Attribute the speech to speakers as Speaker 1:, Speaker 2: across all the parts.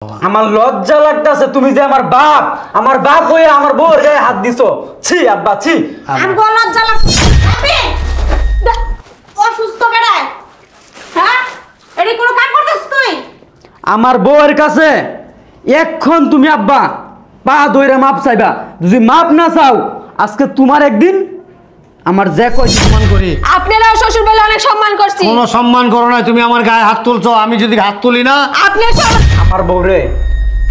Speaker 1: আমার লজ্জা লাগতাছে তুমি যে আমার বাপ হয়ে আমার বউর গায়ে হাত দিছো। ছি আব্বা ছি।
Speaker 2: আমগো লজ্জা লাগছে। অসুস্থ বেড়ায়। হ্যাঁ? এডি কোন কাজ করতেছ তুই?
Speaker 1: আমার বউয়ের কাছে এখন তুমি আব্বা পা ধইরা মাপ চাইবা। যদি মাপ না চাও আজকে তোমার একদিন আমার যে কই সম্মান করি।
Speaker 3: আপনারা শ্বশুর বলে অনেক সম্মান করছি।
Speaker 4: কোনো সম্মান করো না, তুমি আমার গায়ে হাত তুলছো, আমি যদি হাত তুলি না।
Speaker 3: আপনি
Speaker 1: আমার বউরে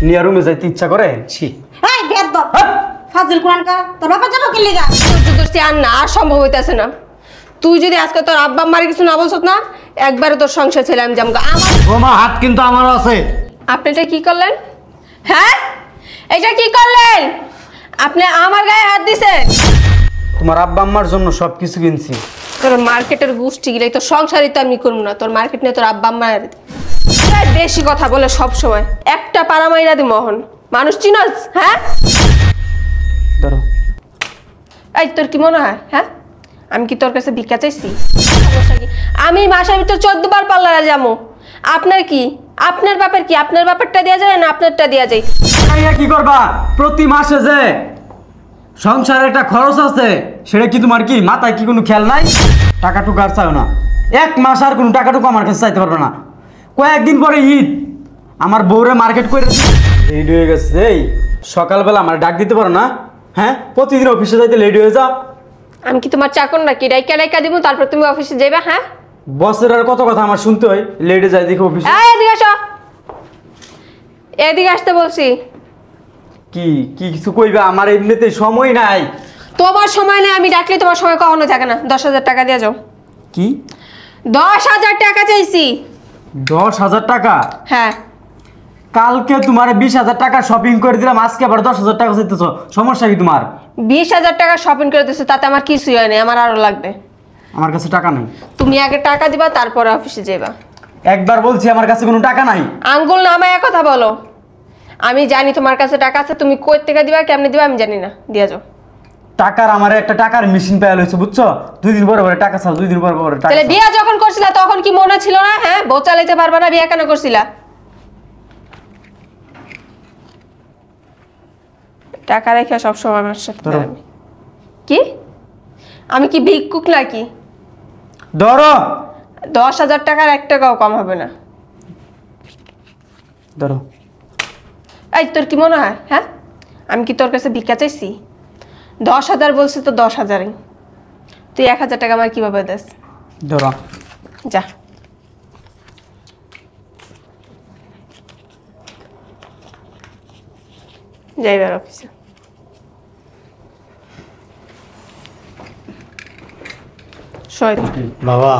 Speaker 1: নিয়া রুমে যাইতে ইচ্ছা করে। ছি
Speaker 2: এই বেয়াদব। ফাজিল কোরআন কা তোর বাবা যাবো কি লিগা?
Speaker 3: দোস্তি আর না আর সম্ভব হইতাছে না। তুই যদি আজকে তোর আব্বা আম্মার কিছু না বলছত না, একবারে তোর সংসার ছেলে আমি জামগা। আমার
Speaker 4: তোমার হাত কিন্তু আমারও আছে।
Speaker 3: আপনি এটা কি করলেন? হ্যাঁ, এটা কি করলেন? আপনি আমার গায়ে হাত দিছেন।
Speaker 1: তোমার আব্বা আম্মার জন্য সবকিছু কিনছি।
Speaker 3: তোর মার্কেটের গোষ্ঠী গিলাই তোর সংসারই তো আমি করবো না। তোর মার্কেট নিয়ে তোর আব্বা আম্মা বেশি কথা বলে সব সময়। একটা পারামাইরা দি মোহন মানুষ চিনস? হ্যাঁ
Speaker 1: ধরো।
Speaker 3: এই তোর কি মনে হয়? হ্যাঁ, আমি কি তোর কাছে ভিক্ষা চাইছি? সমস্যা কি? আমি মাসের ভিতরে 14 বার পার্লারে যাবো। আপনার কি? আপনার বাপের কি? আপনার বাপেরটা দেওয়া যায় না আপনারটা দেওয়া যায়?
Speaker 1: কি করবা প্রতি মাসে যে সংসারে একটা খরচ আছে সেটা কি তোমার কি মাথায় কি কোনো খেয়াল নাই? টাকা টুকু আর চাও না, এক মাস আর কোনো টাকা টুকু আমার কাছে চাইতে পারবে না। কয়েকদিন পরে ঈদ, আমার বউরে মার্কেট করে লেট হয়ে গেছে। এই সকালবেলা আমার ডাক দিতে পারো না? হ্যাঁ, প্রতিদিন অফিসে যাইতে লেট হয়ে যাও।
Speaker 3: আমি কি তোমার চাকর নাকি? ডাইকা ডাইকা দিব তারপর তুমি অফিসে যাবে? হ্যাঁ,
Speaker 1: বসের আর কত কথা আমার শুনতে হয়, লেটে যাই দেখো অফিসে।
Speaker 3: এদিকে আসো, এদিকে আসতে বলছি।
Speaker 1: কি কি কিছু কইবা? আমার এমনিতে সময় নাই।
Speaker 3: তোমার সময় নেই, আমি ডাকলে তোমার সময় কখনো থাকে না। 10,000 টাকা দিয়ে যাও।
Speaker 1: কি
Speaker 3: 10,000 টাকা চাইছি।
Speaker 1: 10,000 টাকা?
Speaker 3: হ্যাঁ,
Speaker 1: কালকে তোমার 20,000 টাকা শপিং করে দিলাম, আজকে আবার 10,000 টাকা চাইতেছ, সমস্যা কি তোমার?
Speaker 3: 20,000 টাকা শপিং করে দিচ্ছ, তাতে আমার কিছুই হয় না, আমার আরো লাগবে।
Speaker 1: আমার কাছে টাকা নেই।
Speaker 3: তুমি আগে টাকা দিবা তারপরে অফিসে যাবা।
Speaker 1: একবার বলছি আমার কাছে কোনো টাকা নাই।
Speaker 3: আঙ্গুল নামায় কথা বলো। আমি জানি তোমার কাছে টাকা আছে, তুমি কই থেকে দিবা কেমনে দিবা আমি জানি না, দিয়া যাও।
Speaker 1: টাকার আমার একটা টাকার মেশিন পেয়ে লইছে বুঝছো, 2 দিন পরে পরে টাকা চাও, 2 দিন পরে পরে টাকা
Speaker 3: তাহলে
Speaker 1: চাও।
Speaker 3: বিয়া যখন করছিলা তখন কি মনে ছিল না? হ্যাঁ, বউ চালাইতে পারবা না, বিয়া কেন করছিলা? টাকা রেখে সবসময় আমার সাথে
Speaker 1: ধরো।
Speaker 3: কি আমি কি ভিক্ষুক নাকি?
Speaker 1: ধরো
Speaker 3: 10,000 টাকার 1 টাকাও কম হবে না।
Speaker 1: ধরো।
Speaker 3: এই তোর কি মনে হয়? হ্যাঁ, আমি কি তোর কাছে ভিক্ষা চাইছি? 10,000 বলছি তো 10,000ই। তুই 1,000 টাকা আমার কিভাবে দেস?
Speaker 1: ধরো।
Speaker 3: যা। যাইবার অফিসে।
Speaker 4: বাবা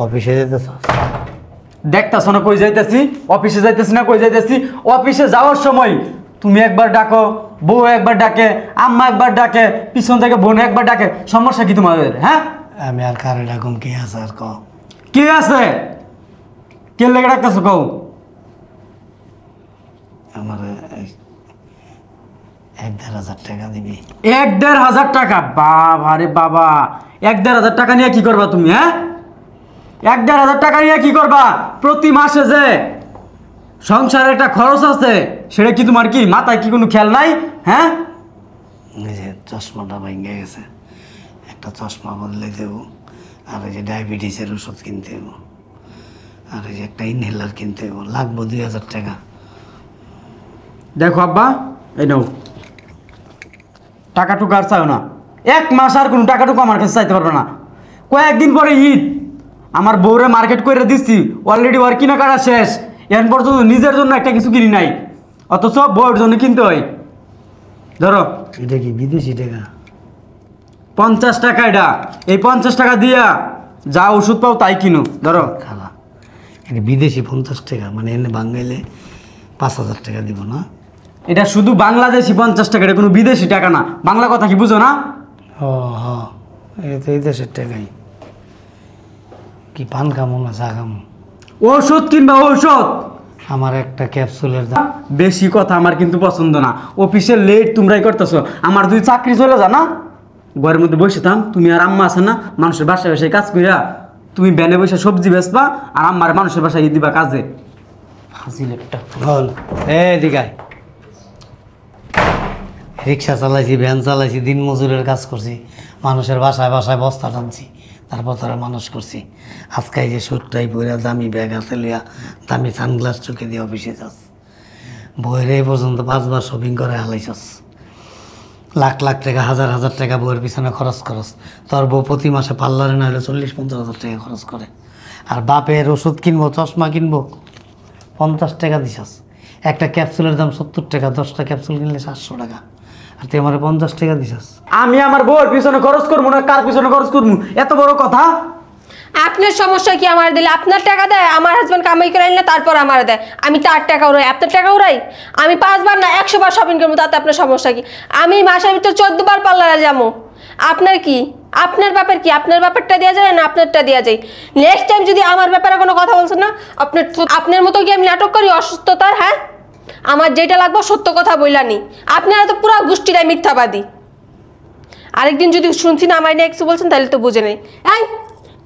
Speaker 4: অফিসে যেতেছ?
Speaker 1: দেখতাছ না কই যাইতেছি? অফিসে যাইতেছি না কই যাইতেছি? অফিসে যাওয়ার সময় তুমি একবার ডাকো, বউ একবার ডাকে, আম্মা একবার ডাকে, পিছন থেকে বোন একবার ডাকে, সমস্যা কি তোমাদের? হ্যাঁ,
Speaker 4: আমি আর কারে ডাকুম? কি আছে আর কও?
Speaker 1: কি আছে? কে লেগে ডাকতেছো কও?
Speaker 4: আমার 1,500 টাকা দিবি।
Speaker 1: 1,500 টাকা? বাবা রে বাবা, 1,500 টাকা নিয়ে কি করবা তুমি? হ্যাঁ, 1,500 টাকা নিয়ে কি করবা? প্রতি মাসে যে সংসারে একটা খরচ আছে সেটা কি তোমার কি মাথায় কি কোনো খেয়াল নাই? হ্যাঁ,
Speaker 4: এই যে চশমাটা ভেঙে গেছে, একটা চশমা বদলে দেবো, আর এই যে ডায়াবেটিসের ওষুধ কিনতে দেবো, আর এই যে একটা ইনহেলার কিনতে দেবো, লাগবো 2,000 টাকা।
Speaker 1: দেখো আব্বা, এই নাও টাকা টুকু আর চাও না, 1 মাস আর কোনো টাকা টুকু আমার কাছে চাইতে পারবে না। কয়েকদিন পরে ঈদ, আমার বউরে মার্কেট করে দিচ্ছি, অলরেডি ওর কেনাকাটা শেষ, এখন পর্যন্ত নিজের জন্য একটা কিছু কিনি নাই, অথচ বউয়ের জন্য কিনতে হয়। ধরো।
Speaker 4: এটা কি বিদেশি টাকা?
Speaker 1: 50 টাকা এটা, এই 50 টাকা দিয়া যা ওষুধ পাও তাই কিনো। ধরো।
Speaker 4: খালা, এটা বিদেশি 50 টাকা, মানে এনে বাঙাইলে 5,000 টাকা দিব না?
Speaker 1: এটা শুধু বাংলাদেশি 50 টাকা, এটা কোনো বিদেশি টাকা না। বাংলা কথা কি বুঝো না?
Speaker 4: ও হ, এটা তো এই দেশের টাকাই। কি পান খামো না চা খামো?
Speaker 1: ঔষধ কিনবা ঔষধ।
Speaker 4: আমার একটা ক্যাপসুলের দাম।
Speaker 1: বেশি কথা আমার কিন্তু পছন্দ না। অফিসে লেট তোমরাই করতেছো, আমার 2 চাকরি চলে যা না, ঘরের মধ্যে বসে থাম। তুমি আর আম্মা আছে না, মানুষের বাসায় বাসায় কাজ করিয়া তুমি ব্যানে বসে সবজি বেচবা, আর আম্মার মানুষের বাসায় দিবা কাজে। হাসিলেটটা
Speaker 4: হল দিঘায় রিক্সা চালাইছি, ভ্যান চালাইছি, দিন মজুরের কাজ করছি, মানুষের বাসায় বাসায় বস্তা টানছি, তারপর তারা মানুষ করছি। আজকে এই যে সুটটাই পরে দামি ব্যাগ হাতে লিয়া দামি সানগ্লাস চোখে দিয়ে অফিসে যাস, বইয়ের এই পর্যন্ত 5 বার শপিং করে হালাইছস, লাখ লাখ টাকা, হাজার হাজার টাকা বইয়ের পিছনে খরচ করস। তোর বউ প্রতি মাসে পার্লারে না হলে 40-50 হাজার টাকা খরচ করে। আর বাপের ওষুধ কিনবো, চশমা কিনবো, 50 টাকা দিছস। একটা ক্যাপসুলের দাম 70 টাকা, 10টা ক্যাপসুল কিনলে 700 টাকা, আর তুই আমার 50 টাকা দিছস।
Speaker 1: আমি আমার বউয়ের পিছনে খরচ করবো না কার পিছনে খরচ করবো? এত বড় কথা?
Speaker 3: আপনার সমস্যা কি? আমার দিলে আপনার টাকা দেয়, আমার হাজবেন্ড কামাই করে আনলে তারপর আমার দেয়, আমি তার টাকা উড়াই, আপনার টাকা উড়াই? আমি 5 বার না 100 বার শপিং করবো, তাতে আপনার সমস্যা কি? আমি মাসের ভিতরে 14 বার পার্লারে যাবো, আপনার কি? আপনার ব্যাপার কি? আপনার ব্যাপারটা দেওয়া যায় না আপনারটা দেওয়া যায়? নেক্সট টাইম যদি আমার ব্যাপারে কোনো কথা বলছেন না, আপনার মতো কি আমি নাটক করি অসুস্থতার? হ্যাঁ, আমার যেটা লাগবে সত্য কথা বইলানি। আপনারা তো পুরো গোষ্ঠীরাই মিথ্যাবাদী। আরেকদিন যদি শুনছি না আমার নিয়ে কিছু বলছেন তাহলে তো বুঝে নেই। এই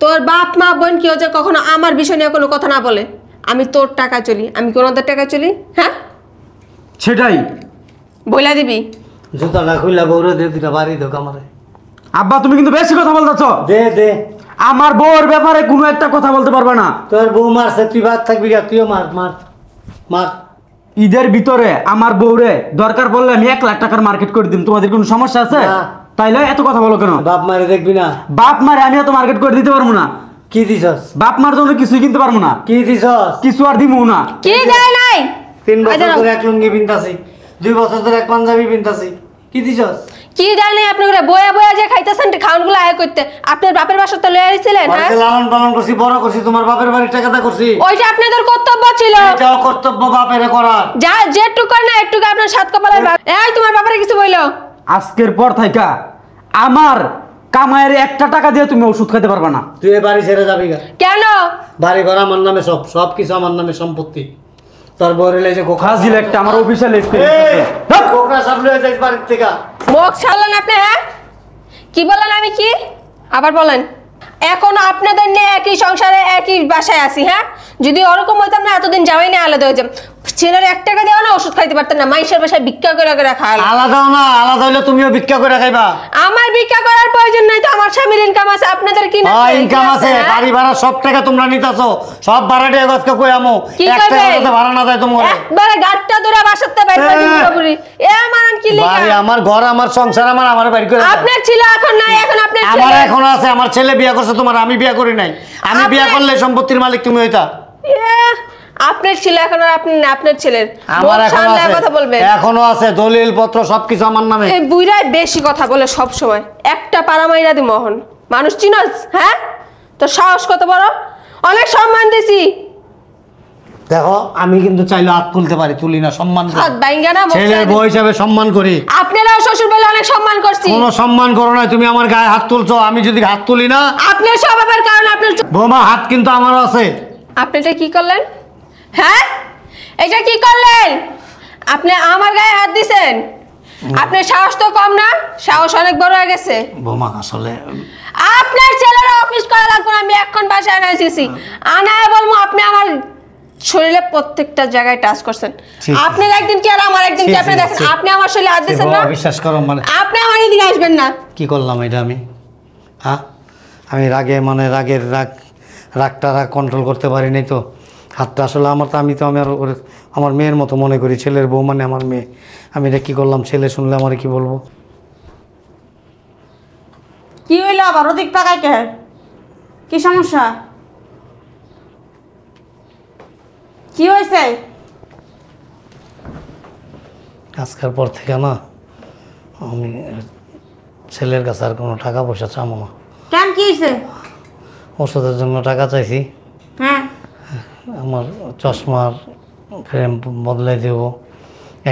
Speaker 3: তোর বাপ মা বোন কেউ যে কখনো আমার বিষয় নিয়ে কোনো কথা না বলে। আমি তোর টাকা চলি, আমি কোন ওদের টাকা চলি? হ্যাঁ,
Speaker 1: সেটাই
Speaker 3: বইলা দিবি।
Speaker 4: জুতাটা খুললা বউরে দে, 2টা বাড়ি দোক আমারে।
Speaker 1: আব্বা তুমি কিন্তু বেশি কথা বলতেছ।
Speaker 4: দে দে,
Speaker 1: আমার বউর ব্যাপারে কোনো একটা কথা বলতে পারবে না।
Speaker 4: তোর বউ মারছে, তুই বাদ থাকবি গা, তুইও মার মার মার।
Speaker 1: ঈদের ভিতরে আমার বউরে দরকার পড়লে আমি 1 লাখ টাকার মার্কেট করে দিন, তোমাদের কোনো সমস্যা আছে?
Speaker 4: না।
Speaker 1: তাইলে এত কথা বলো কেন?
Speaker 4: বাপ মারে দেখবি না?
Speaker 1: বাপ মারে আমি এত মার্কেট করে দিতে পারবো না।
Speaker 4: কি দিছস?
Speaker 1: বাপ মার জন্য কিছুই কিনতে পারবো না,
Speaker 4: কি দিছস?
Speaker 1: কিছু আর দিমু না।
Speaker 3: কি দেয় নাই?
Speaker 4: 3 বছর ধরে এক লুঙ্গি পিনতাছি, 2 বছর ধরে এক পাঞ্জাবি পিনতাছি, কি দিছস?
Speaker 3: কি দেয় নাই? আপনি করে বয়া বয়া যে খাইতেছেন খাওয়ানগুলো আয় করতে, আপনার বাপের বাসা তো লয়ে আইছিলেন? হ্যাঁ,
Speaker 4: বাড়িতে লালন পালন করছি, বড় করছি, তোমার বাপের বাড়ির টাকাটা করছি।
Speaker 3: ওইটা আপনাদের কর্তব্য ছিল।
Speaker 4: এটাও কর্তব্য বাপের করার।
Speaker 3: যা যেটুকু করে না একটু আপনার সাত কপালের বাপ। এই তোমার বাপরে কিছু বইলো?
Speaker 1: আজকের পর থাইকা আমার কামাইয়ের 1টা টাকা দিয়ে তুমি ওষুধ খেতে পারবে না।
Speaker 4: তুই এ বাড়ি ছেড়ে যাবি গা।
Speaker 3: কেন?
Speaker 4: বাড়ি ঘর আমার নামে, সব কিছু আমার নামে সম্পত্তি। তোর বউরে লেজে
Speaker 1: হাজিল একটা আমার অফিসিয়াল
Speaker 4: কোকরা সব লয়ে যাইস বাড়ির থেকে।
Speaker 3: মুখ ছাড়লেন আপনি? হ্যাঁ, কি বলেন? আমি কি আবার বলেন? এখন আপনাদের নিয়ে একই সংসারে একই বাসায় আছি। হ্যাঁ, যদি ওরকম হইতাম না এতদিন যাওয়াই না, আলাদা হয়ে যাম। ছেলের 1 টাকা দেওয়া না ওষুধ খাইতে পারতেন না, মাইশের বাসায় ভিক্ষা করে করে খাওয়া।
Speaker 4: আলাদাও না, আলাদা হইলে তুমিও ভিক্ষা করে খাইবা।
Speaker 3: আমার ভিক্ষা করার প্রয়োজন নাই তো, আমার স্বামীর ইনকাম আছে, আপনাদের কি না?
Speaker 4: ইনকাম আছে, বাড়ি ভাড়া সব টাকা তোমরা নিতাছো, সব ভাড়াটা আজকে কই আমো?
Speaker 3: কি
Speaker 4: 1 টাকা
Speaker 3: করবে?
Speaker 4: তো ভাড়া না দেয় তোমরা।
Speaker 3: একবারে গাটটা ধরে বাসাতে বাইরে করে দিন পুরোপুরি। এ মারান কি লিখা?
Speaker 4: বাড়ি আমার, ঘর আমার, সংসার আমার বাড়ি করে দাও।
Speaker 3: আপনার ছিল এখন নাই, এখন আপনার
Speaker 4: আমার
Speaker 3: ছেলে।
Speaker 4: এখন আছে, আমার ছেলে বিয়ে করছে, তোমার আমি বিয়ে করি নাই। আমি বিয়ে করলে সম্পত্তির মালিক তুমি হইতা।
Speaker 3: আপনার ছিল এখন, আর আপনি না, আপনার ছেলের।
Speaker 4: আমার
Speaker 3: মুখ
Speaker 4: এখনো
Speaker 3: সামলায়
Speaker 4: আছে,
Speaker 3: কথা বলবেন।
Speaker 4: এখনো আছে, দলিল পত্র সবকিছু আমার নামে।
Speaker 3: এই বুইড়াই বেশি কথা বলে সব সময়, একটা পারামাইরা দি মোহন। মানুষ চিনস? হ্যাঁ, তো সাহস কত বড়! অনেক সম্মান দিছি।
Speaker 4: দেখো আমি কিন্তু চাইলে হাত তুলতে পারি, তুলি না, সম্মান করি।
Speaker 3: হাত বাইঙ্গা না, মুখ
Speaker 4: ছেলের
Speaker 3: ছাড়া
Speaker 4: বউ
Speaker 3: দিছি।
Speaker 4: হিসাবে সম্মান করি।
Speaker 3: আপনারাও শ্বশুর বলে অনেক সম্মান করছি।
Speaker 4: কোনো সম্মান করো না, তুমি আমার গায়ে হাত তুলছো, আমি যদি হাত তুলি না।
Speaker 3: আপনার স্বভাবের কারণে আপনার
Speaker 4: বৌমা হাত কিন্তু আমারও আছে।
Speaker 3: আপনি এটা কি করলেন? হ্যাঁ, এটা কি করলেন? আপনি আমার গায়ে হাত দিছেন। আপনার সাহস তো কম না, সাহস অনেক বড় হয়ে গেছে।
Speaker 4: বৌমা আসলে
Speaker 3: আপনার ছেলেরা অফিস করা লাগবে না, আমি এখন বাসায় আনাইছি। আনায় বলবো আপনি আমার শরীরে প্রত্যেকটা জায়গায় টাচ করছেন। আপনার একদিন কি আর আমার একদিন কি? আপনি দেখেন আপনি আমার শরীরে হাত দিচ্ছেন না।
Speaker 4: বিশ্বাস করো, মানে
Speaker 3: আপনি আমার এদিকে আসবেন না।
Speaker 4: কি করলাম এটা আমি? হ্যাঁ, আমি রাগে, মানে রাগটা কন্ট্রোল করতে পারি নাই তো। হাতটা আসলে আমি তো আমার মেয়ের মতো মনে করি, ছেলের বউ মানে আমার মেয়ে। আমি এটা কি করলাম? ছেলে শুনলে আমার কি বলবো?
Speaker 2: কি হইলো আবার? ওদিক তাকাই কে? কি সমস্যা? কি হয়েছে?
Speaker 4: আজকের পর থেকে না আমি ছেলের কাছে আর কোনো টাকা পয়সা চাবো না।
Speaker 2: কেন, কি হয়েছে?
Speaker 4: ওষুধের জন্য টাকা চাইছি,
Speaker 2: হ্যাঁ,
Speaker 4: আমার চশমার ফ্রেম বদলাই দেবো,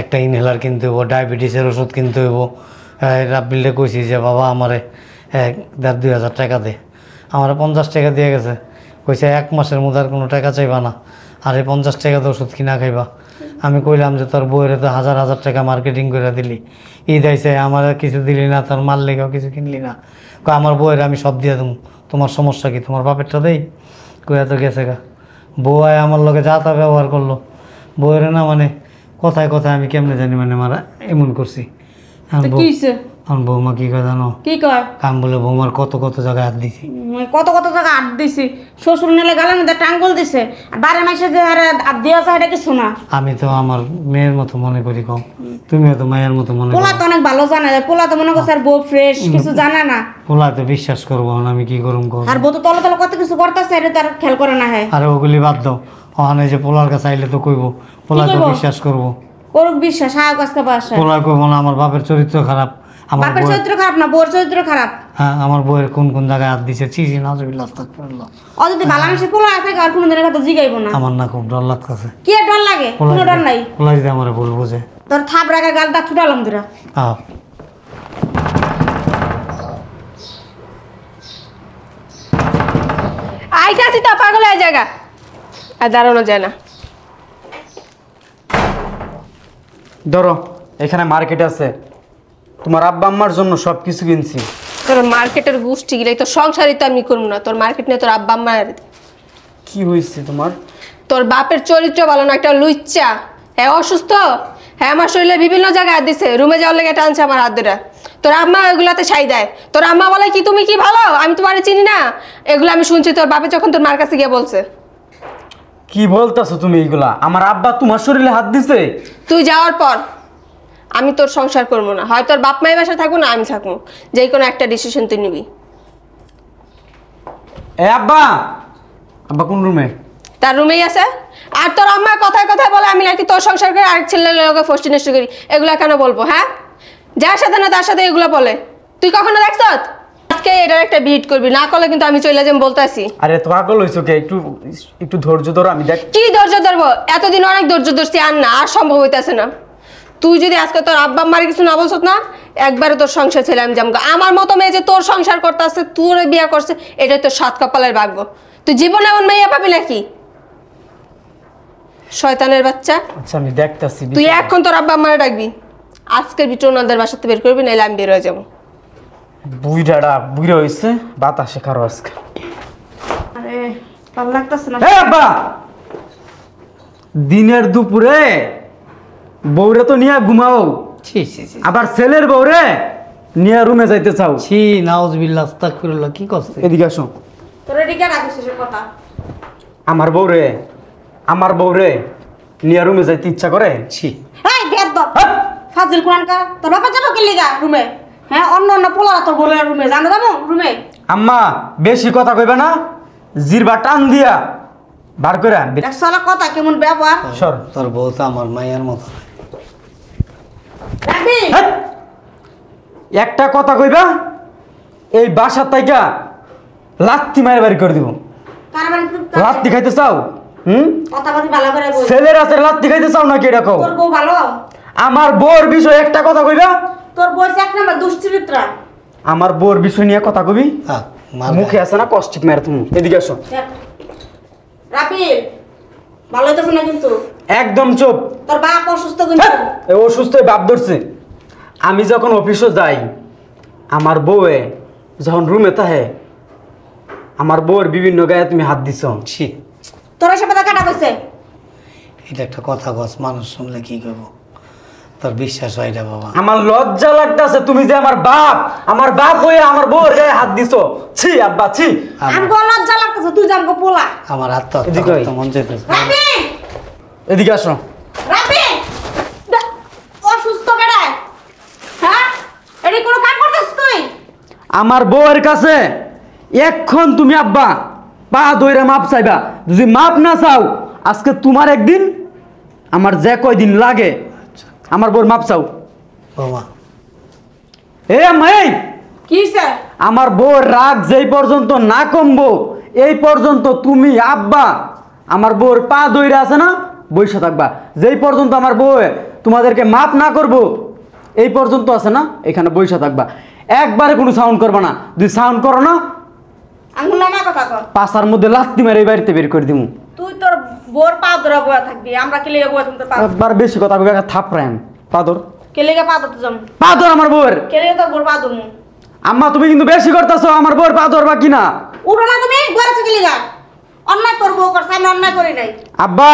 Speaker 4: একটা ইনহেলার কিনতে হবো, ডায়াবেটিসের ওষুধ কিনতে হবো। রাব্বিলটা কইছি যে বাবা আমারে 1,500-2,000 টাকা দে। আমার 50 টাকা দিয়ে গেছে, কইছে 1 মাসের মধ্যে আর কোনো টাকা চাইবা না, আর এই 50 টাকাতে ওষুধ কিনা খাইবা। আমি কইলাম যে তোর বইয়ের তো 1000 টাকা মার্কেটিং করে দিলি, ঈদ আইছে আমার কিছু দিলি না, তোর মাল লেগেও কিছু কিনলি না। আমার বইয়ের আমি সব দিয়ে দেবো, তোমার সমস্যা কি? তোমার বাপেরটা দেই। কইয়া তো গেছে গা। বউ আয় আমার লোকে যা তা ব্যবহার করলো, বউয়ের না মানে কথায় কথায় আমি কেমনে জানি মানে মারা এমন করছি।
Speaker 2: তো কি হইছে?
Speaker 4: আমার বৌমা কি কয় জানো?
Speaker 2: কি কয়?
Speaker 4: কাম বলে বৌমার কত কত জায়গায় হাত দিছি।
Speaker 2: কত কত জায়গা আট দিছি, শ্বশুর নেলে গালের মধ্যে টাঙ্গল দিছে, আর বারে মাসে যে আট দিয়ে আছে এটা কিছু না।
Speaker 4: আমি তো আমার মেয়ের মতো মনে করি কম, তুমিও তো মায়ের মতো মনে
Speaker 2: পোলা
Speaker 4: করো।
Speaker 2: তো অনেক ভালো জানে, পোলা তো মনে করছে আর বউ ফ্রেশ কিছু জানে না।
Speaker 4: পোলা তো বিশ্বাস করবো না, আমি কি করুম কর।
Speaker 2: আর বউ তো তলে তলে কত কিছু করতেছে, এটা তার খেয়াল করে না। হ্যাঁ,
Speaker 4: আর ওগুলি বাদ দাও, ওখানে যে পোলার কাছে আইলে তো কইবো, পোলা তো
Speaker 2: কইবো?
Speaker 4: বিশ্বাস করবো।
Speaker 2: করুক বিশ্বাস, হায় কাজকে বাসা।
Speaker 4: পোলা কইবো না আমার বাপের চরিত্র খারাপ, আমার
Speaker 2: বাপের
Speaker 4: বউয়ের-
Speaker 2: চরিত্র খারাপ না, বউর চরিত্র খারাপ।
Speaker 4: হ্যাঁ আমার বউয়ের কোন কোন জায়গায় হাত দিছে, চিজি নাজবিল্লাহ আস্তাগফিরুল্লাহ।
Speaker 2: ও যদি ভালো মানুষের পোলা থাকে আর কোনোদিনের কথা জিগাইবো না।
Speaker 4: আমার না খুব ডর লাগতেছে।
Speaker 2: কি আর ডর লাগে? কোনো ডর নাই।
Speaker 4: পোলা যদি আমার ভুল বুঝে।
Speaker 2: তোর থাপ রাখার গালটা ছুটালাম দুরা।
Speaker 4: হ্যাঁ
Speaker 3: আইতাছি তো পাগল হয়ে জায়গা আর দাঁড়ানো যায় না।
Speaker 1: ধরো এখানে মার্কেট আছে, তোমার আব্বা আম্মার জন্য সব কিছু কিনছি।
Speaker 3: তোর মার্কেটের গোষ্ঠী গিলে তোর সংসারই তো আমি করবো না, তোর মার্কেট নিয়ে তোর আব্বা আম্মা।
Speaker 1: কি হয়েছে তোমার?
Speaker 3: তোর বাপের চরিত্র ভালো না, একটা লুচ্চা। হ্যাঁ অসুস্থ, হ্যাঁ আমার শরীরে বিভিন্ন জায়গায় হাত দিছে, রুমে যাওয়ার লেগে টানছে আমার হাত ধরে। তোর আম্মা ওইগুলাতে ছাই দেয়, তোর আম্মা বলে কি তুমি কি ভালো, আমি তোমার চিনি না। এগুলো আমি শুনছি তোর বাপে যখন তোর মার কাছে গিয়ে বলছে।
Speaker 1: কি বলতাছো তুমি এইগুলা? আমার আব্বা তোমার শরীরে হাত দিছে?
Speaker 3: তুই যাওয়ার পর আমি তোর সংসার করবো না, হয় তোর বাপ মায়ের বাসায় থাকবো না আমি থাকবো, যে কোনো একটা ডিসিশন তুই নিবি।
Speaker 1: এ আব্বা, আব্বা কোন রুমে?
Speaker 3: তার রুমেই আছে। আর তোর আম্মা কথায় কথায় বলে আমি নাকি তোর সংসার করে আরেক ছেলের লোকে ফষ্টি নষ্ট করি, এগুলা কেন বলবো? হ্যাঁ, যার সাথে না তার সাথে এগুলো বলে। তুই কখনো দেখছ? আজকে এটার একটা বিট করবি, না করলে কিন্তু আমি চলে যাবো বলতেছি।
Speaker 1: আরে তো পাগল হইছো কে? একটু একটু ধৈর্য ধরো, আমি দেখ।
Speaker 3: কি ধৈর্য ধরবো? এতদিন অনেক ধৈর্য ধরছি, আর না, আর সম্ভব হইতেছে না। তুই যদি আজকে তোর আব্বা আম্মার কিছু না বলছত না, একবারে তোর সংসার ছেলে আমি যাবো। আমার মতো মেয়ে যে তোর সংসার করতে আসছে, তোর বিয়ে করছে, এটাই তোর সাত কপালের ভাগ্য। তুই জীবনে এমন মেয়ে পাবি নাকি? শয়তানের বাচ্চা।
Speaker 1: আচ্ছা আমি দেখতাছি।
Speaker 3: তুই এখন তোর আব্বা আম্মারে ডাকবি, আজকের ভিতরে ওনাদের বাসাতে বের করবি, নাইলে আমি বের হয়ে যাবো।
Speaker 1: বুইড়া হইছে, বাতাসে খারো আজকে।
Speaker 2: আরে ভালো লাগতেছে না।
Speaker 1: এ আব্বা, দিনের দুপুরে বউরে তো নিয়ে ঘুমাও,
Speaker 4: ছি ছি ছি
Speaker 1: আবার ছেলের বউরে নিয়ে রুমে যাইতে চাও।
Speaker 4: ছি নাউজুবিল্লাহ আস্তাগফিরুল্লাহ। কি করছে?
Speaker 1: এদিকে আসো।
Speaker 2: তোর এদিকে রাখিস সে কথা।
Speaker 1: আমার বউরে নিয়ে রুমে যাইতে ইচ্ছা করে?
Speaker 4: ছি
Speaker 2: এই বেয়াদব
Speaker 1: হ্যাঁ?
Speaker 2: ফাজিল কোরআনকার, তোর বাবা যাবো কি লিগা রুমে? হ্যাঁ, অন্য অন্য পোলা তোর বলে রুমে জানো, যাবো রুমে।
Speaker 1: আম্মা বেশি কথা কইবে না, জিরবা টান দিয়া বার করে
Speaker 2: দেখছো না কথা কেমন ব্যবহার?
Speaker 1: সর।
Speaker 4: তোর বউ তো আমার মায়ের মতো।
Speaker 2: রাখবি?
Speaker 1: হেৎ! একটা কথা কইবা, এই বাসার তাইকা লাত্তি মায়ের বাড়ি করে দিব।
Speaker 2: কার বাড়ি তুই?
Speaker 1: লাত্তি খাইতে চাও?
Speaker 2: কথা বলি ভালো করে বল।
Speaker 1: ছেলের হাতে লাত্তি খাইতে চাও নাকি? এটা কও।
Speaker 2: তোর বউ ভালো?
Speaker 1: আমার বউর বিষয় একটা কথা কইবা।
Speaker 2: তোর বউ এক নাম্বার দুশ্চরিত্রা।
Speaker 1: আমার বউর বিষয় নিয়ে কথা কবি,
Speaker 4: হ্যাঁ মার
Speaker 1: মুখে আছে না কষ্টিক মেরে তুমি। এদিকে আসো।
Speaker 2: রাপিল ভালো হইতেছে না কিন্তু।
Speaker 1: একদম চুপ।
Speaker 2: তোর বাপ অসুস্থ কিন্তু।
Speaker 1: হেৎ! এ অসুস্থ হয়ে বাপ ধরছে। আমি যখন অফিসে যাই, আমার বউয়ে যখন রুমে থাকে, আমার বউয়ের বিভিন্ন গায়ে তুমি হাত দিছ।
Speaker 4: ছি
Speaker 2: তোর এসে কথা কাটা কইছে।
Speaker 4: এটা একটা কথা কস, মানুষ শুনলে কি করবো? তোর বিশ্বাস হয় না বাবা।
Speaker 1: আমার লজ্জা লাগতেছে, তুমি যে আমার বাপ হয়ে আমার বউয়ের গায়ে হাত দিছো। ছি আব্বা ছি।
Speaker 2: আমগো লজ্জা লাগতেছে, তুই জানগো পোলা।
Speaker 4: আমার
Speaker 1: এদিকে আয়।
Speaker 4: আত্মহত্যা মন চাইতেছে।
Speaker 2: রাপিল
Speaker 1: এদিকে আসো।
Speaker 2: রাপিল অসুস্থ বেড়ায়। হ্যাঁ, এডি কোন কাজ করতেছিস তুই?
Speaker 1: আমার বউয়ের কাছে এখন তুমি আব্বা পা ধইরা মাপ চাইবা। যদি মাপ না চাও, আজকে তোমার একদিন, আমার যে কয়দিন লাগে, আমার বউর মাপ চাও।
Speaker 4: বাবা
Speaker 1: এ আম্মা, এই
Speaker 2: কি হইছে?
Speaker 1: আমার বউর রাগ যেই পর্যন্ত না কমবো, এই পর্যন্ত তুমি আব্বা আমার বউর পা ধইরা আছে না, বইসা থাকবা। যেই পর্যন্ত আমার বউ তোমাদেরকে মাপ না করবো, এই পর্যন্ত আছে না, এখানে বইসা থাকবা। একবারে কোনো সাউন্ড করবা না। যদি সাউন্ড করো না,
Speaker 2: আঙ্গুল নামা কথা কর।
Speaker 1: পাশার মধ্যে লাত্তি মেরে এই বাড়িতে বের করে দিমু।
Speaker 2: তুই তোর বোর পা ধরে বয়া থাকবি, আমরা কি লেগে বয়া থাকতে পারবো?
Speaker 1: একবার বেশি কথা কইবে, থাপড়াম পাদর
Speaker 2: কে লেগে পা ধরতে যাম?
Speaker 1: পাদর আমার বউয়ের।
Speaker 2: কে লেগে তোর বোর পা ধরমু?
Speaker 1: আম্মা তুমি কিন্তু বেশি করতেছো, আমার বউয়ের পাদর বা কিনা।
Speaker 2: উঠো না তুমি, বয়া কি লেগা? অন্যায় তোর বউ করছে, আমি অন্যায় করি নাই।
Speaker 1: আব্বা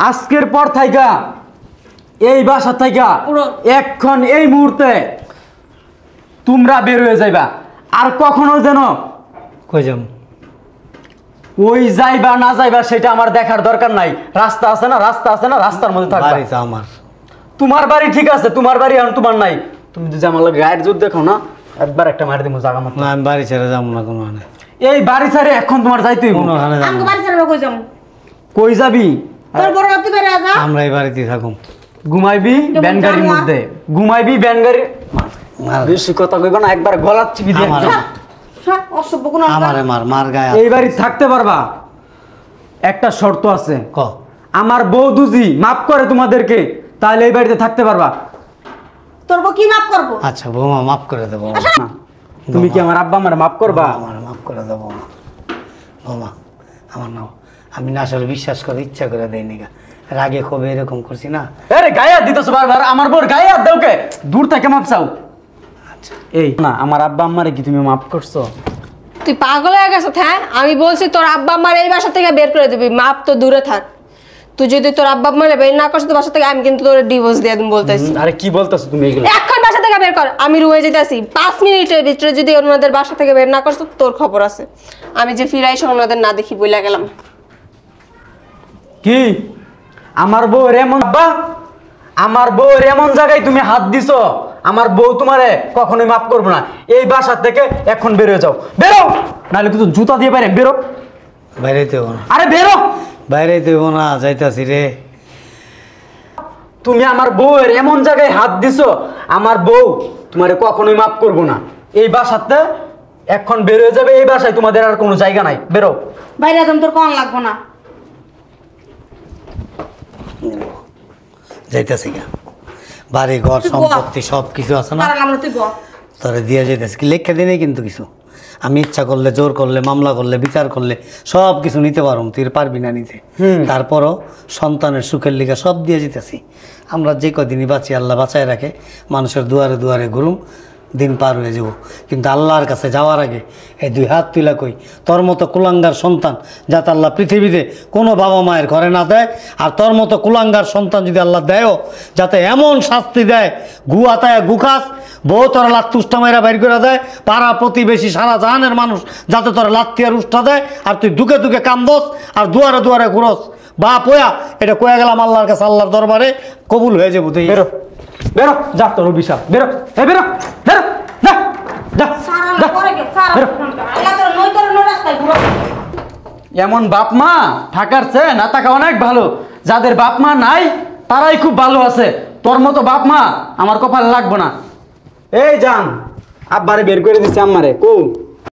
Speaker 1: আজকের পর থাইকা এই বাসা থাইকা এখন এই মুহূর্তে তোমরা বের হয়ে যাইবা। আর কখনো যেন
Speaker 4: কই যাম?
Speaker 1: ওই যাইবা না যাইবা সেটা আমার দেখার দরকার নাই। রাস্তা আছে না, রাস্তা আছে না, রাস্তার মধ্যে থাকবা।
Speaker 4: বাড়িতে আমার।
Speaker 1: তোমার বাড়ি ঠিক আছে, তোমার বাড়ি এখন তোমার নাই। তুমি যদি আমার লাগে গায়ের জোর দেখো না, একবার একটা মারি দিব জায়গা মতো।
Speaker 4: না আমি বাড়ি ছেড়ে যাবো না কোনো মানে।
Speaker 1: এই বাড়ি ছেড়ে এখন তোমার যাইতেই হবে।
Speaker 4: কোনোখানে যাবো
Speaker 2: আমাকে
Speaker 4: না।
Speaker 2: বাড়ি ছেড়ে কই যাবো?
Speaker 1: কই যাবি?
Speaker 2: তোর বড় রাতে বেরে যা।
Speaker 4: আমরা এই বাড়িতেই থাকুম।
Speaker 1: ঘুমাইবি ভ্যান গাড়ির মধ্যে, ঘুমাইবি ভ্যান গাড়ি।
Speaker 4: মার
Speaker 1: বেশি কথা কইবা না, একবার গলা চিপি দিয়ে
Speaker 4: আমার-
Speaker 1: একদম।
Speaker 2: সব অসভ্য কোন
Speaker 4: আমারে মার, মার গায়ে
Speaker 1: এই বাড়ি থাকতে পারবা, একটা শর্ত আছে।
Speaker 4: ক
Speaker 1: আমার বউ দুজি মাফ করে তোমাদেরকে, তাহলে এই বাড়িতে থাকতে পারবা।
Speaker 2: তোর বউ কি মাপ করবো?
Speaker 4: আচ্ছা বৌমা মাফ করে দেবো।
Speaker 1: না, তুমি কি আমার আব্বা আমার মাফ করবা?
Speaker 4: আমার মাফ করে দেবো বৌমা। আমার নাও আমি না আসলে বিশ্বাস করে ইচ্ছা করে দেয়নি গা, রাগে ক্ষোভে এরকম করছি না।
Speaker 1: আরে গায়ে হাত দিতেছো বারবার, আমার বউর গায়ে হাত দাও কে? দূর থেকে মাপ চাও।
Speaker 4: আচ্ছা
Speaker 1: এই না, আমার আব্বা আম্মারে কি তুমি মাফ করছো?
Speaker 3: তুই পাগল হয়ে গেছ? হ্যাঁ, আমি বলছি তোর আব্বা আম্মার এই বাসা থেকে বের করে দিবি, মাপ তো দূরে থাক। তুই যদি তোর আব্বা আম্মারে বের না করছিস তো বাসা থেকে, আমি কিন্তু তোর ডিভোর্স দিয়ে দিন বলতেছি।
Speaker 1: আরে কি বলতেছো তুমি এগুলো?
Speaker 3: এখন বাসা থেকে বের কর, আমি রুয়ে যেতেছি। 5 মিনিটের ভিতরে যদি ওনাদের বাসা থেকে বের না করছো তোর খবর আছে। আমি যে ফিরাই এসে ওনাদের না দেখি বইলা গেলাম।
Speaker 1: কি আমার বউ এমন আব্বা, আমার বউ এমন জায়গায় তুমি হাত দিছো, আমার বউ তোমারে কখনোই মাফ করবো না। এই বাসা থেকে এখন বের হয়ে যাও, বেরো, নাহলে কিন্তু জুতা দিয়ে বাইরে বেরো।
Speaker 4: বাইরেতে হবো না,
Speaker 1: আরে বেরো।
Speaker 4: বাইরেতে হবো না, যাইতাছি রে।
Speaker 1: তুমি আমার বউয়ের এমন জায়গায় হাত দিছো, আমার বউ তোমারে কখনোই মাফ করবো না। এই বাসাতে এখন বের হয়ে যাবে, এই বাসায় তোমাদের আর কোনো জায়গা নাই, বেরো।
Speaker 2: বাইরে যাম, তোর কোন লাগবো না।
Speaker 4: যাইতাছি গা, বাড়ি ঘর
Speaker 2: তুই বল।
Speaker 4: সম্পত্তি সব কিছু আছে না,
Speaker 2: পারালাম না, তুই বল।
Speaker 4: তোরে দিয়ে যাইতেছি। কি লেখা দিনে কিন্তু কিছু আমি ইচ্ছা করলে, জোর করলে, মামলা করলে, বিচার করলে সব কিছু নিতে পারো, তুই পারবি না নিতে। তারপরও সন্তানের সুখের লিগে সব দিয়ে যেতেছি। আমরা যে কদিনই বাঁচি, আল্লাহ বাঁচায় রাখে, মানুষের দুয়ারে দুয়ারে ঘুরুম, দিন পার হয়ে যাব। কিন্তু আল্লাহর কাছে যাওয়ার আগে এই 2 হাত তুলা কই, তোর মতো কুলাঙ্গার সন্তান যাতে আল্লাহ পৃথিবীতে কোনো বাবা মায়ের ঘরে না দেয়, আর তোর মতো কুলাঙ্গার সন্তান যদি আল্লাহ দেয়ও, যাতে এমন শাস্তি দেয়, গু আতায় গুখাস, বউ তোরা লাত্তি উষ্টা মেয়েরা বাইর করে দেয়, পাড়া প্রতিবেশী সারা জাহানের মানুষ যাতে তোরা লাত্তি আর উষ্টা দেয়, আর তুই দুকে দুকে কান্দস আর দুয়ারে দুয়ারে ঘুরস। বাপ হইয়া এটা কয়ে গেলাম আল্লাহর কাছে, আল্লাহর দরবারে কবুল হয়ে যাবো। তুই
Speaker 1: বেরো, বেরো, যা তোর অভিশাপ, বেরো, এই বেরো, বেরো, যা, যা,
Speaker 2: সারা
Speaker 1: যা,
Speaker 2: পরে গে, সারা
Speaker 1: বেরো।
Speaker 2: আল্লাহ তোর নই তোর নই রাস্তায় ঘুরো।
Speaker 1: এমন বাপ মা থাকার চেয়ে না থাকা অনেক ভালো। যাদের বাপ মা নাই তারাই খুব ভালো আছে। তোর মতো বাপ মা আমার কপালে লাগবো না। এই যান, আব্বারে বের করে দিচ্ছে আম্মারে, কৌ